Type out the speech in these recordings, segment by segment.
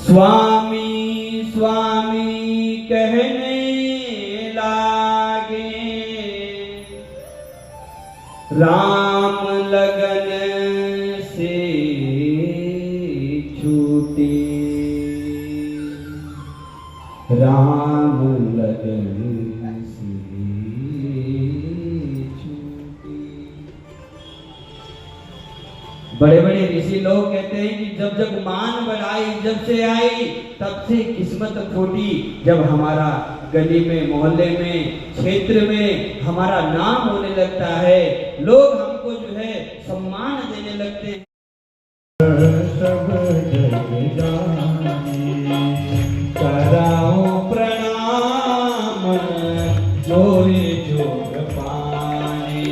स्वामी स्वामी कहने लागे, राम लगन से छूटे, राम लगन से छूटे। बड़े बड़े ऋषि लोग कहते हैं कि जब जब मान बढ़ाई जब से आई तब से किस्मत खोटी। जब हमारा गली में, मोहल्ले में, क्षेत्र में हमारा नाम होने लगता है, लोग हमको जो है सम्मान देने लगते हैं। सब जग जाने कराओ प्रणाम, जोई जोग पाने,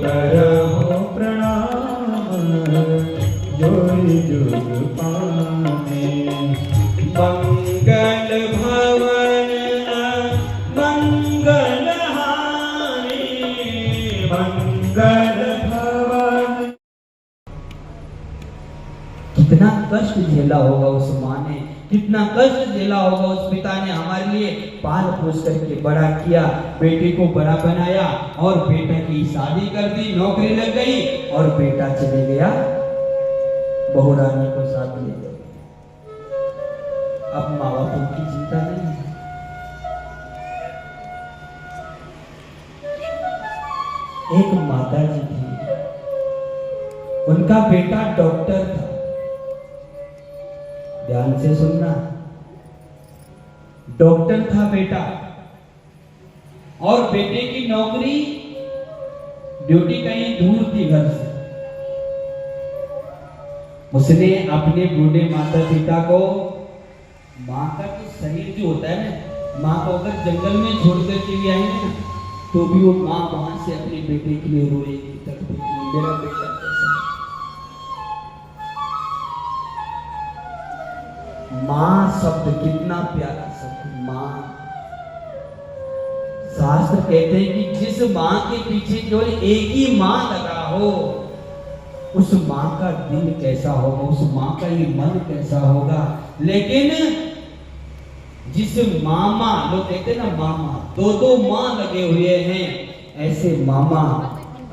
कराओ प्रणाम, जोई जोग पाने। मंगल भवन मंगल हानि, मंगल भवन। कितना कष्ट झेला होगा उस माँ ने, कितना कष्ट झेला होगा उस पिता ने हमारे लिए पाल पोस करके बड़ा किया, बेटे को बड़ा बनाया और बेटा की शादी कर दी, नौकरी लग गई और बेटा चले गया बहू रानी को साथ ले गया। अब माँ बापों की चिंता नहीं है। एक माता जी थी, उनका बेटा डॉक्टर था। ध्यान से सुनना, डॉक्टर था बेटा और बेटे की नौकरी, ड्यूटी कहीं दूर थी घर से। उसने अपने बूढ़े माता पिता को, माँ का तो शरीर जो होता है ना, माँ को अगर जंगल में छोड़ कर के आएंगे ना, तो भी वो माँ वहां से अपने बेटे के लिए रोएगी, तड़पेगी, मेरा बेटा कैसा। माँ शब्द कितना प्यारा शब्द, माँ। शास्त्र कहते हैं कि जिस माँ के पीछे केवल एक ही माँ लगा हो, उस माँ का दिल कैसा होगा, उस माँ का ये मन कैसा होगा। लेकिन जिस मामा, लोग कहते हैं ना मामा, दो दो माँ लगे हुए हैं, ऐसे मामा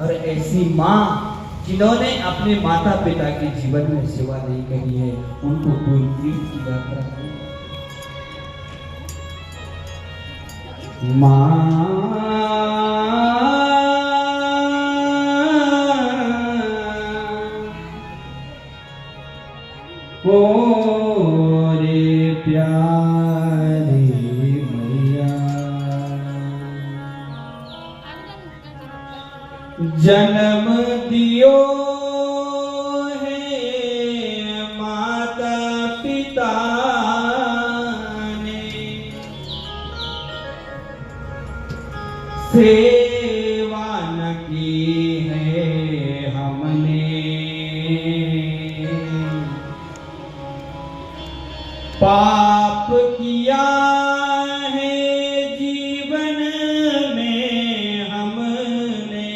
और ऐसी माँ जिन्होंने अपने माता पिता के जीवन में सेवा नहीं करी है, उनको कोई तीर्थ की यात्रा नहीं। माँ ओ रे प्यारी मैया, जन्म दियो है माता पिता ने, सेवा न की है हमने, पाप किया है जीवन में हमने,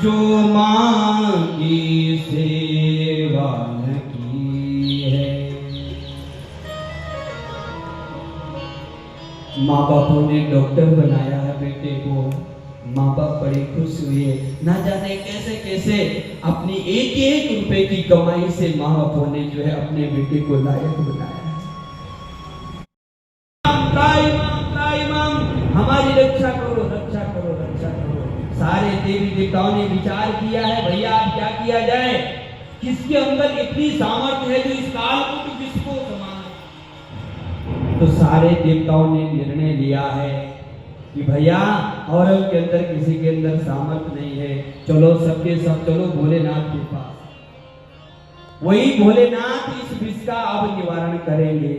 जो माँ की सेवा न की है। माँ बापों ने डॉक्टर बनाया है बेटे को, माँ बाप बड़े खुश हुए। ना जाने कैसे कैसे अपनी एक एक रुपए की कमाई से माँ बापों ने जो है अपने बेटे को लायक बनाया है। हमारी रक्षा करो, रक्षा करो, रक्षा करो। सारे देवी देवताओं ने विचार किया है, भैया अब क्या किया जाए, किसके अंदर इतनी सामर्थ्य है जो इस काल को किसको संभाले। तो सारे देवताओं ने निर्णय लिया है कि भैया औरव के अंदर किसी के अंदर सामर्थ्य नहीं है, चलो सबके सब चलो भोलेनाथ के पास। वही भोलेनाथ इस विष का अब निवारण करेंगे।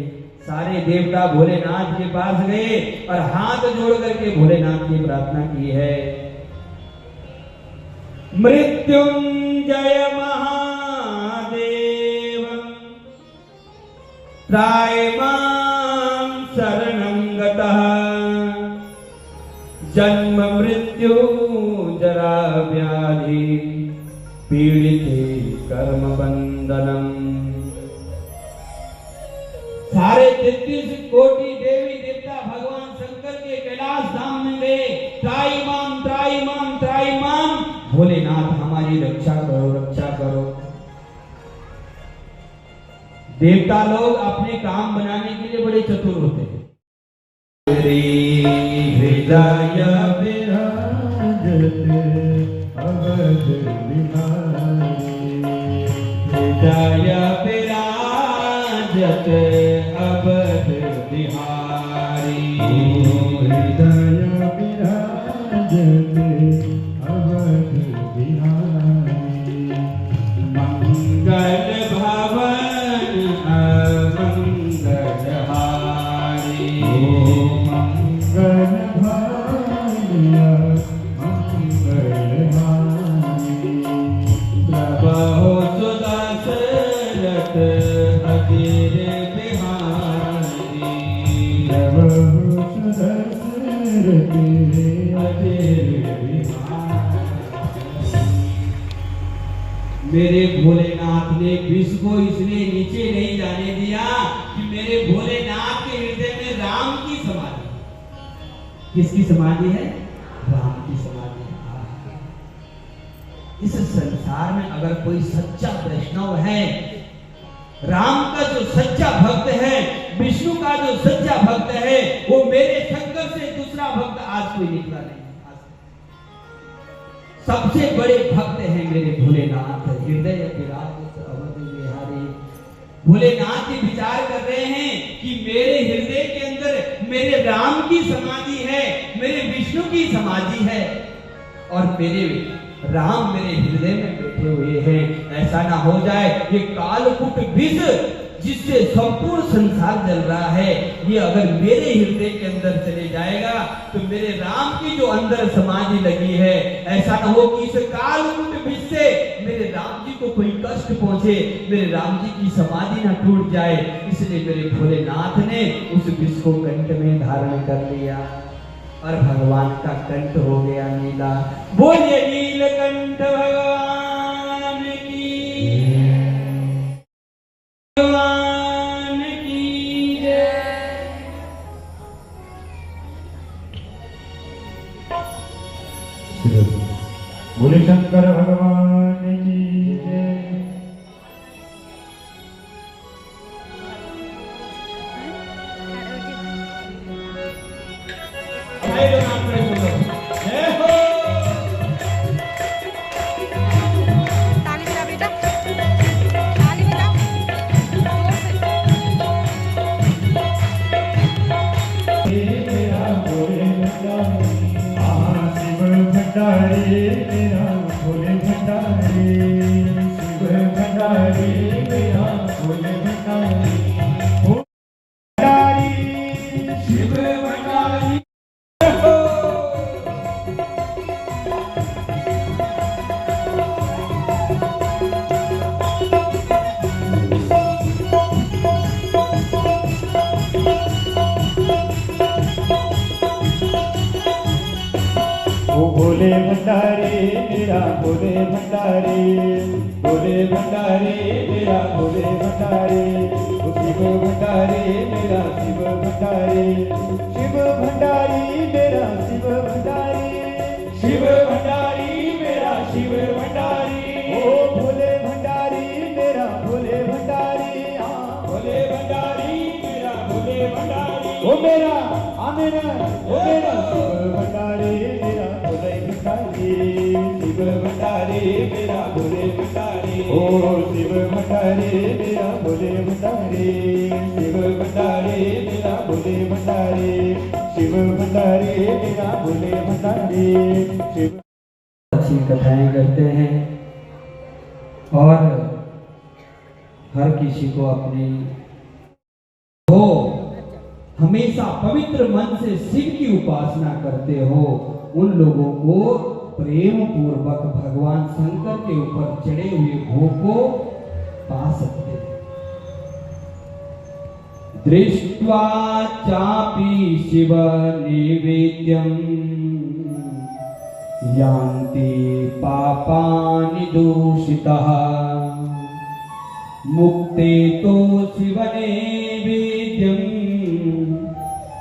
सारे देवता भोलेनाथ के पास गए और हाथ जोड़ करके भोलेनाथ की प्रार्थना की है। मृत्युंजय महादेव त्रायमां शरणं गतः, जन्म मृत्यु जरा व्याधि पीड़िते कर्म बंधनम। सारे 33 कोटि देवी देवता भगवान शंकर के कैलाश धाम में गए, त्राईमाम त्राईमाम त्राईमाम, भोलेनाथ हमारी रक्षा करो रक्षा करो। देवता लोग अपने काम बनाने के लिए बड़े चतुर होते हैं। हृदय विराजत अवध बिहारी, हृदय विराजत अवध बिहारी, हृदय विराजत अवध बिहारी, मंगल भवन अमंगलहारी, मंगल भवन अमंगलहारी, प्रभो सुदशरथ अधीर बिहारी, प्रभो सुदशरथ अधीर बिहारी। मेरे भोलेनाथ ने विष को इसलिए नीचे नहीं जाने दिया कि मेरे भोलेनाथ के हृदय में राम की समाधि। किसकी समाधि है? राम की समाधि है। इस संसार में अगर कोई सच्चा वैष्णव है, राम का जो सच्चा भक्त है, विष्णु का जो सच्चा भक्त है, वो मेरे शंकर से दूसरा भक्त आज कोई निकला नहीं। सबसे बड़े भक्त हैं मेरे भोलेनाथ, हृदय विराजत अवध बिहारी। भोलेनाथ जी विचार कर रहे हैं कि मेरे हृदय के अंदर मेरे राम की समाधि है, मेरे विष्णु की समाधि है, और मेरे राम मेरे हृदय में बैठे हुए हैं। ऐसा ना हो जाए ये कालकूट विष जिससे संपूर्ण संसार जल रहा है, ये अगर मेरे हृदय के अंदर चले जाएगा तो मेरे राम की जो अंदर समाधि लगी है, ऐसा ना हो कि इस कालकूट विष से मेरे राम जी को कोई कष्ट पहुंचे, मेरे राम जी की समाधि ना टूट जाए। इसलिए मेरे भोलेनाथ ने उस विष को कंठ में धारण कर लिया और भगवान का कंठ हो गया नीला। बोलिए नीलकंठ भगवान की, भगवान की जय। बोले शंकर भगवान की जय। मेरा भोले भंडारी, शिव भंडारी, मेरा भोले भंडारी, भंडारी शिव भंडारी। ओ भोले भंडारी मेरा भोले भंडारी, भोले भंडारी मेरा भोले भंडारी, ओ शिव भंडारी मेरा शिव भंडारी, शिव भंडारी मेरा शिव भंडारी, शिव भंडारी मेरा शिव भंडारी, ओ भोले भंडारी मेरा भोले भंडारी, भोले भंडारी मेरा भोले भंडारी, ओ मेरा मेरा ओ मेरा शिव भंडारी मेरा भोले भंडारी, शिव भंडारी मेरा भोले भंडारी, ओ शिव भंडारी मेरा भोले भंडारी, शिव भंडारी मेरा भोले भंडारी, शिव भंडारी मेरा भोले भंडारी, शिव। अच्छी कथाएं करते हैं और हर किसी को अपनी हो, हमेशा पवित्र मन से शिव की उपासना करते हो, उन लोगों को प्रेम पूर्वक भगवान शंकर के ऊपर चढ़े हुए भोग को पा सकते हैं। दृष्ट्वा चापि शिव नैवेद्यम यान्ति पापानि दूषितः, मुक्ते तो शिवने वेद्यं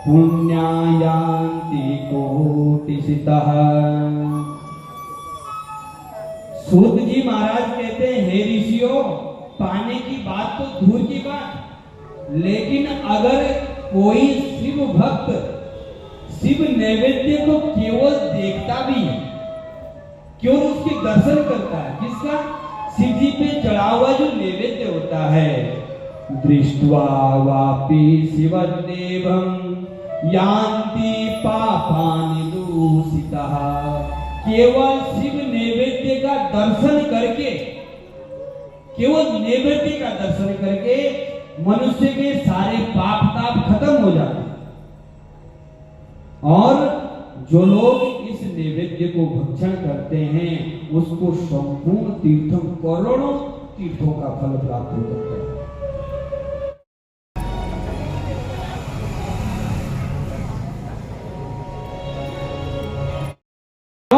पुण्यायान्ति कोटिशितः। सूत जी महाराज कहते हैं, हे ऋषियों, पाने की बात तो दूर की बात, लेकिन अगर कोई शिव भक्त शिव नैवेद्य को केवल देखता भी है, केवल उसके दर्शन करता है, जिसका शिव जी पे चढ़ा हुआ जो नैवेद्य होता है, दृष्ट्वा वापि शिवदेवं यान्ति पापानि दूषितः। केवल शिव नैवेद्य का दर्शन करके, केवल नैवेद्य का दर्शन करके मनुष्य के सारे पाप ताप खत्म हो जाते हैं। और जो लोग इस नैवेद्य को भक्षण करते हैं, उसको संपूर्ण तीर्थम, करोड़ों तीर्थों का फल प्राप्त हो जाता है।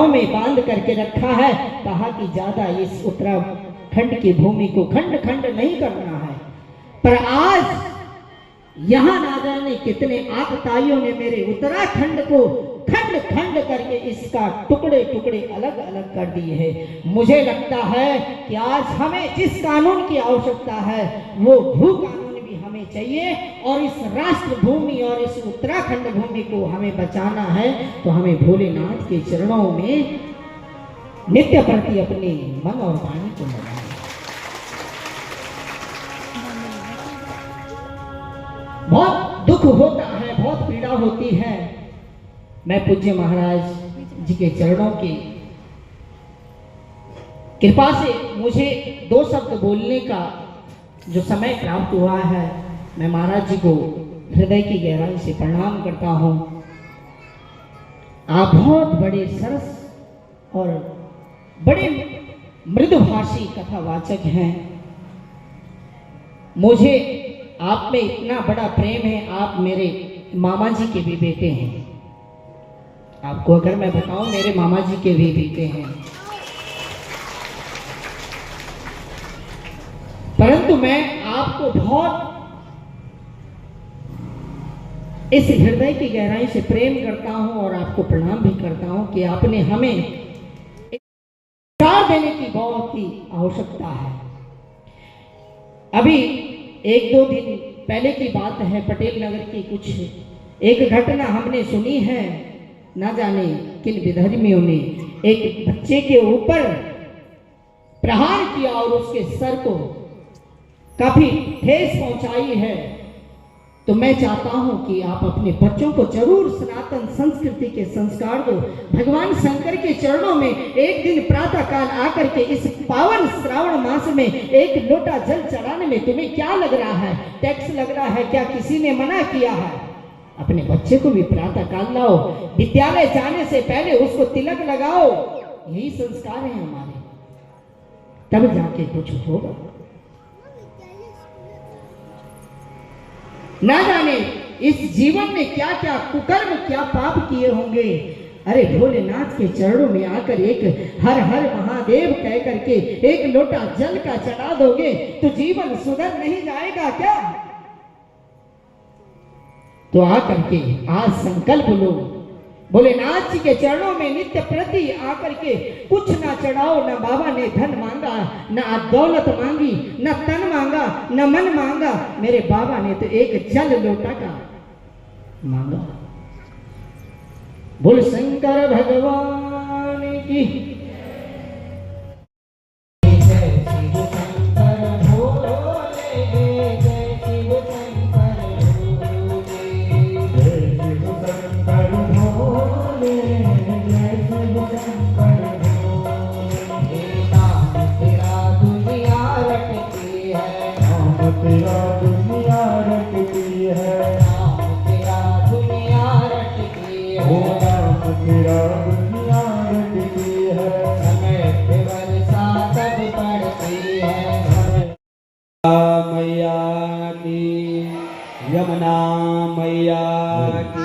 में बांध करके रखा है, कहा कि ज्यादा इस उत्तराखंड की भूमि को खंड खंड नहीं करना है। पर आज यहाँ ना जाने कितने आतताइयों ने मेरे उत्तराखंड को खंड खंड करके इसका टुकड़े टुकड़े अलग अलग कर दिए हैं। मुझे लगता है कि आज हमें जिस कानून की आवश्यकता है वो भू कानून भी हमें चाहिए, और इस राष्ट्र भूमि और इस उत्तराखंड भूमि को हमें बचाना है तो हमें भोलेनाथ के चरणों में नित्य प्रति अपने मन और वाणी को लगाना। बहुत दुख होता है, बहुत पीड़ा होती है। मैं पूज्य महाराज जी के चरणों की कृपा से मुझे 2 शब्द बोलने का जो समय प्राप्त हुआ है, मैं महाराज जी को हृदय की गहराई से प्रणाम करता हूँ। आप बहुत बड़े सरस और बड़े मृदुभाषी कथावाचक हैं। मुझे आप में इतना बड़ा प्रेम है, आप मेरे मामा जी के भी बेटे हैं। आपको अगर मैं बताऊं, मेरे मामा जी के भी बेटे हैं। परंतु मैं आपको बहुत इस हृदय की गहराई से प्रेम करता हूं और आपको प्रणाम भी करता हूं कि आपने हमें अधिकार देने की बहुत ही आवश्यकता है। अभी 1-2 दिन पहले की बात है, पटेल नगर की कुछ एक घटना हमने सुनी है। ना जाने किन विधर्मियों ने एक बच्चे के ऊपर प्रहार किया और उसके सर को काफी ठेस पहुंचाई है। तो मैं चाहता हूं कि आप अपने बच्चों को जरूर सनातन संस्कृति के संस्कार दो। भगवान शंकर के चरणों में एक दिन प्रातः काल आकर के इस पावन श्रावण मास में 1 लोटा जल चढ़ाने में तुम्हें क्या लग रहा है? टैक्स लग रहा है क्या? किसी ने मना किया है? अपने बच्चे को भी प्रातः काल लाओ, विद्यालय जाने से पहले उसको तिलक लगाओ। यही संस्कार है हमारे, तब जाके कुछ होगा। ना जाने इस जीवन में क्या क्या कुकर्म, क्या पाप किए होंगे। अरे भोलेनाथ के चरणों में आकर एक हर हर महादेव कह करके 1 लोटा जल का चढ़ा दोगे तो जीवन सुधर नहीं जाएगा क्या? तो आकर के आज संकल्प लो, भोलेनाथ जी के चरणों में नित्य प्रति आकर के कुछ ना चढ़ाओ। ना बाबा ने धन मांगा, ना दौलत मांगी, ना तन मांगा, ना मन मांगा। मेरे बाबा ने तो एक जल लोटा का मांगा। बोल शंकर भगवान की मैया की, यमुना मैया की।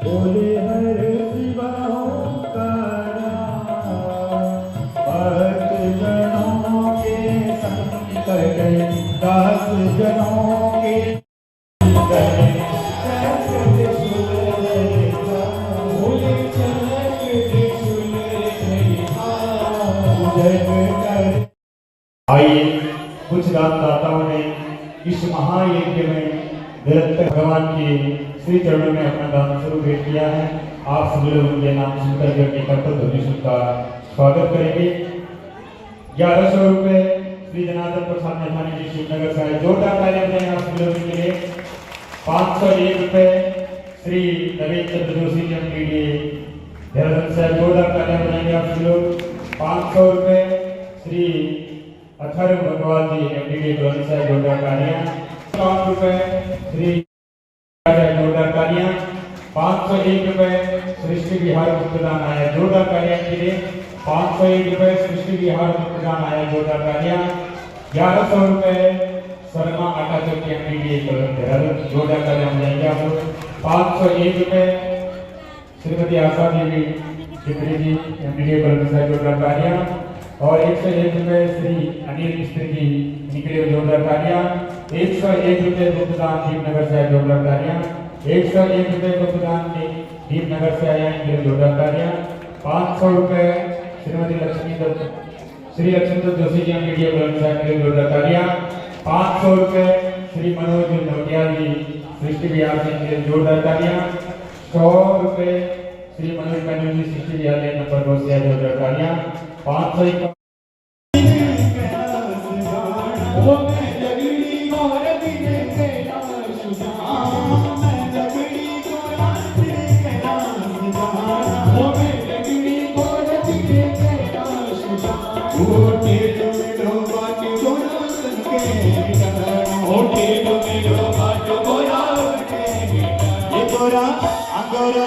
बोले हर शिवा का भक्त जनों दास जनों के आइए कुछ दाताओं ने इस महायज्ञ में निरंतर भगवान के श्री चरणों में अपना दान स्वरूप भेंट किया है। आप सभी लोग उनके नाम सुनकर के अपने कर्तव्य ध्वनि का स्वागत करेंगे। 1100 रुपए श्री जनार्दन प्रसाद मेघानी जी शिवनगर से आए, जोरदार तालियां बजाएं आप सभी लोगों के लिए। 501 रुपए श्री नवीन चंद्र जोशी जी एमपीडी देहरादून से, जोरदार तालियां बजाएंगे आप सभी लोग। 500 रुपए श्री अथर्व भगवान जी एमपीडी कॉलोनी से, जोरदार तालियां। 5 रुपए श्री जोरदार तालियां। 501 रुपए सृष्टि विहार मुक्तदान आया, जोरदार तालियां के लिए। 501 रुपए सृष्टि विहार मुक्तदान आया, जोरदार तालियां। 1100 रुपए शर्मा आटा चौकी एमपीडी देहरादून, जोरदार तालियां बजाएंगे आप लोग। 501 रुपए श्रीमती आशा देवी चित्री जी एमपीडी कॉलोनी से, जोरदार तालियां। और 101 रुपए श्री अनिल मिस्त्री जी निकले, जोरदार तालियां। 101 रुपए मुक्तदान दीपनगर से, जोरदार तालियां। 101 रुपए मुक्तदान दीपनगर से आया, इनके जोरदार तालियां। 500 रुपए श्रीमती श्री लक्ष्मीदत्त जोशी जी मीडिया कॉलोनी से, इनके जोरदार तालियां। 500 रुपए श्री मनोज नोटिया जी सृष्टि विहार से, इनके जोरदार तालियां। 100 रुपए श्री मनोज बैनर्जी सृष्टि विहार नंबर 2 से, जोरदार तालियां। 501 Agora,